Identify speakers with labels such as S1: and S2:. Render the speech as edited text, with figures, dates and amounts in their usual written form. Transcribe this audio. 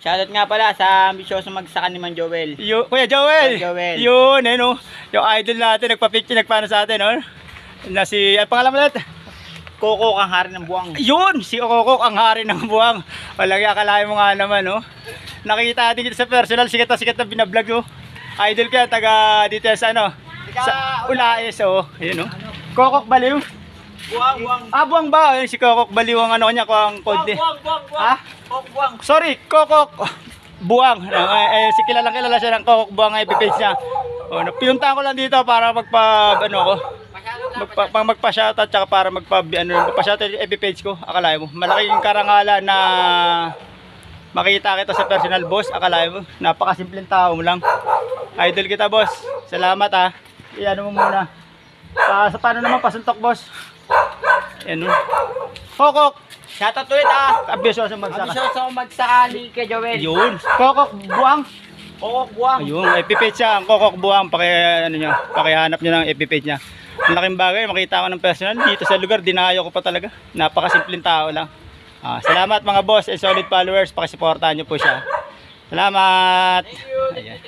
S1: Shoutout nga pala sa ambisyoso magsaka ni Man Joel.
S2: Kuya Joel.
S1: Kuya Joel.
S2: Yun, oh. Yung idol natin, nagpa-picture, nagpaano sa atin, oh. Na si, ang pangalan mo ulit?
S1: Koko ang hari ng buwang.
S2: Yun, si Okokok, ang hari ng buwang. Walang akalain mo nga naman, oh. Nakikita natin dito sa personal, sikat na binablog, oh. Idol ka, taga dito sa ano, sa Ulaes, oh. Ayun, oh. Kokok Baliw.
S1: Buwang.
S2: Ah, buwang ba? Ayun, si Kokok Baliw ang ano niya, ang code.
S1: Buwang.
S2: Ha?
S1: Buwang.
S2: Sorry, Kokok Buwang. Si kilala siya ng Kokok Buwang ay page niya. Oh, pinuntahan ko lang dito para magpa-shoutout tsaka para magpa-shoutout yung FB page ko. Akalain mo, malaking karangalan na makita kita sa personal, boss. Akalain mo, napakasimpleng tao mo lang. Idol kita, boss. Salamat, ha. Iyan mo muna. Sa paano naman pasuntok, boss? Yan, oh. Kokok.
S1: Shoutout ulit
S2: Ambisyoso magsaka.
S1: Ambisyoso magsaka ni Kuya Joel.
S2: Yun. Kokok Buwang.
S1: Kokok Buwang.
S2: Ayun, FB page siya. Ang Kokok Buwang. Pakihanap niyo ng FB page niya. Ang laking bagay. Makita ko ng personal. Dito sa lugar, dinayo ko pa talaga. Napakasimpleng tao lang. Salamat mga boss and solid followers. Pakisuportahan niyo po siya. Salamat.
S1: Thank you.
S2: Ayan.